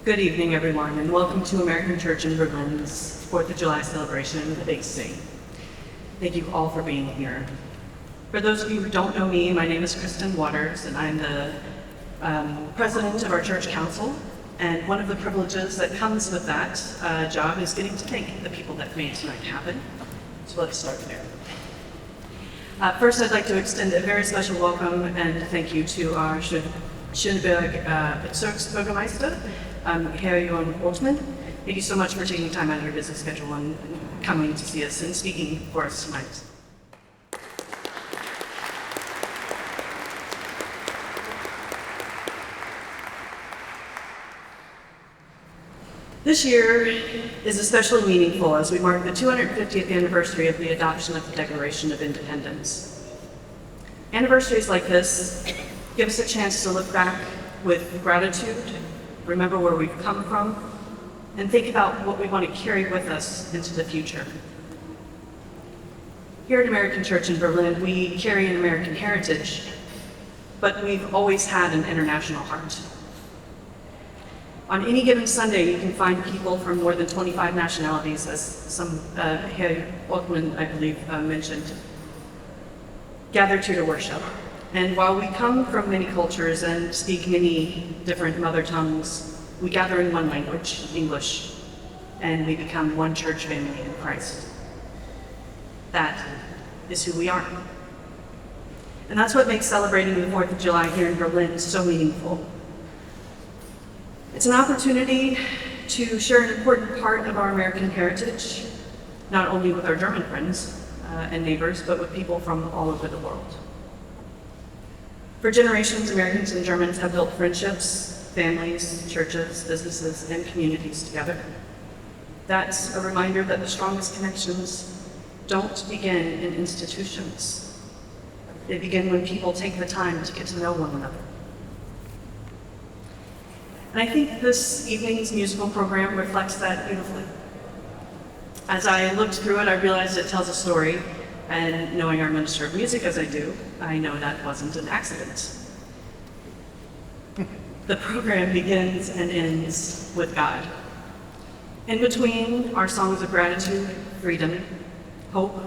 Good evening, everyone, and welcome to American Church in Berlin's 4th of July celebration of the Big C. Thank you all for being here. For those of you who don't know me, my name is Kristin Waters, and I'm the president of our church council. And one of the privileges that comes with that job is getting to thank the people that made tonight happen. So let's start there. First, I'd like to extend a very special welcome and thank you to our Schöneberg Bezirksbürgermeister, Herr Johann Holtmann. Thank you so much for taking time out of your busy schedule and coming to see us and speaking for us tonight. This year is especially meaningful as we mark the 250th anniversary of the adoption of the Declaration of Independence. Anniversaries like this give us a chance to look back with gratitude, remember where we've come from, and think about what we want to carry with us into the future. Here at American Church in Berlin, we carry an American heritage, but we've always had an international heart. On any given Sunday, you can find people from more than 25 nationalities, as some Herr Ottman, I believe, mentioned, gathered here to worship. And while we come from many cultures and speak many different mother tongues, we gather in one language, English, and we become one church family in Christ. That is who we are. And that's what makes celebrating the 4th of July here in Berlin so meaningful. It's an opportunity to share an important part of our American heritage, not only with our German friends and neighbors, but with people from all over the world. For generations, Americans and Germans have built friendships, families, churches, businesses, and communities together. That's a reminder that the strongest connections don't begin in institutions. They begin when people take the time to get to know one another. And I think this evening's musical program reflects that beautifully. As I looked through it, I realized it tells a story, and knowing our minister of music as I do, I know that wasn't an accident. The program begins and ends with God. In between are songs of gratitude, freedom, hope,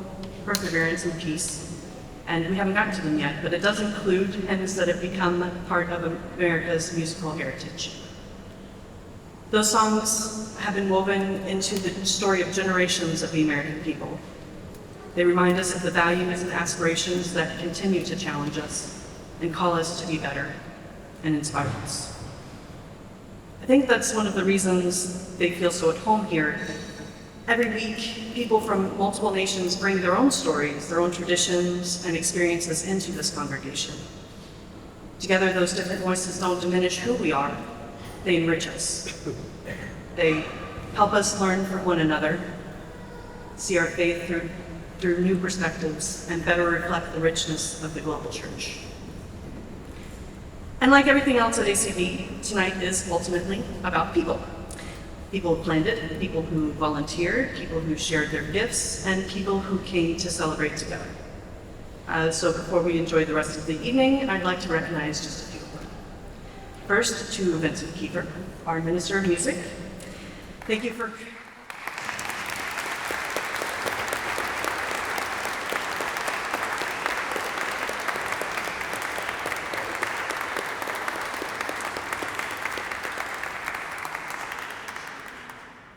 perseverance, and peace. And we haven't gotten to them yet, but it does include hymns that have become part of America's musical heritage. Those songs have been woven into the story of generations of the American people. They remind us of the values and aspirations that continue to challenge us and call us to be better and inspire us. I think that's one of the reasons they feel so at home here. Every week, people from multiple nations bring their own stories, their own traditions, and experiences into this congregation. Together, those different voices don't diminish who we are. They enrich us. They help us learn from one another, see our faith through new perspectives, and better reflect the richness of the global church. And like everything else at ACB, tonight is ultimately about people. People who planned it, people who volunteered, people who shared their gifts, and people who came to celebrate together. So before we enjoy the rest of the evening, I'd like to recognize just a few. First, to Vincent Kiefer, our Minister of Music. Thank you for...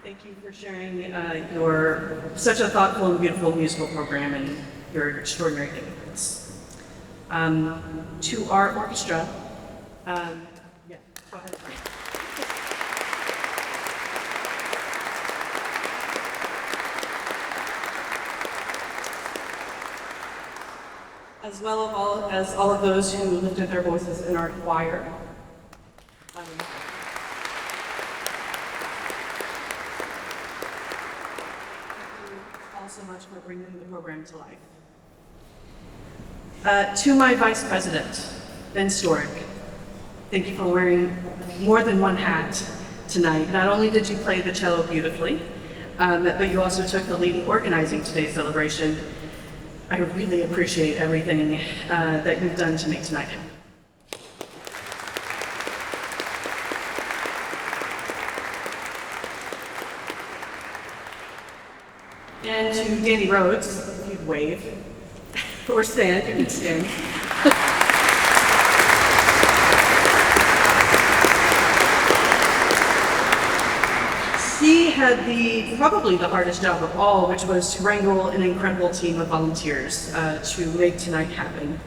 Thank you for sharing your such a thoughtful and beautiful musical program and your extraordinary influence. To our orchestra, go ahead. As well as all of those who lifted their voices in our choir. Thank you all so much for bringing the program to life. To my Vice President, Ben Storick, thank you for wearing more than one hat tonight. Not only did you play the cello beautifully, but you also took the lead in organizing today's celebration. I really appreciate everything that you've done to make tonight happen. And to Danny Rhodes, if you'd wave, or stand, you can stand. He had probably the hardest job of all, which was to wrangle an incredible team of volunteers to make tonight happen.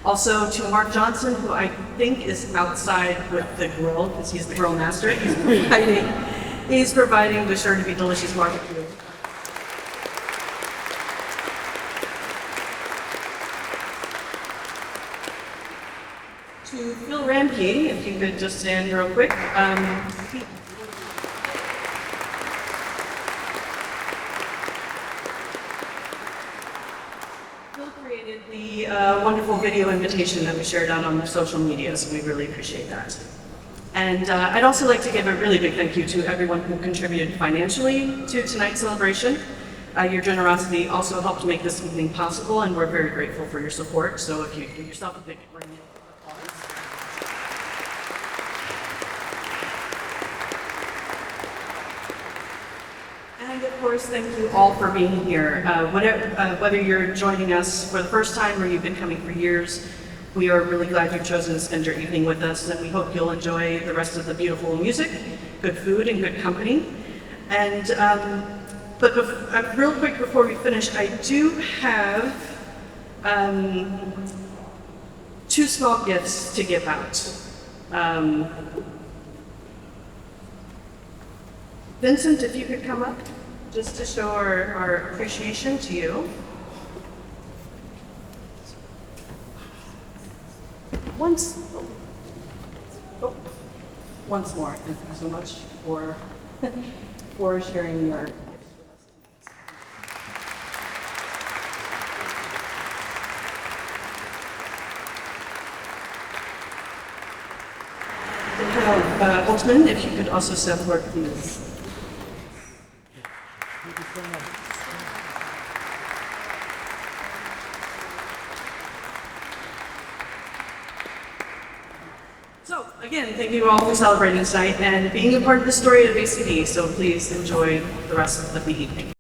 Also to Mark Johnson, who I think is outside with the grill, because he's the grill master. He's providing the sure to be delicious barbecue. To Phil Ramcke, if you could just stand real quick. Phil created the wonderful video invitation that we shared out on social media, so we really appreciate that. And I'd also like to give a really big thank you to everyone who contributed financially to tonight's celebration. Your generosity also helped make this evening possible, and we're very grateful for your support. So if you give yourself a big round of applause. And of course, thank you all for being here. Whether you're joining us for the first time or you've been coming for years, we are really glad you've chosen to spend your evening with us, and we hope you'll enjoy the rest of the beautiful music, good food, and good company. And real quick before we finish, I do have 2 small gifts to give out. Vincent, if you could come up, just to show our appreciation to you. Once more, thank you so much for sharing your gifts with us tonight. Holtzman, if you could also step forward, please. Thank you so much. So, again, thank you all for celebrating tonight and being a part of the story of ACD, so please enjoy the rest of the evening.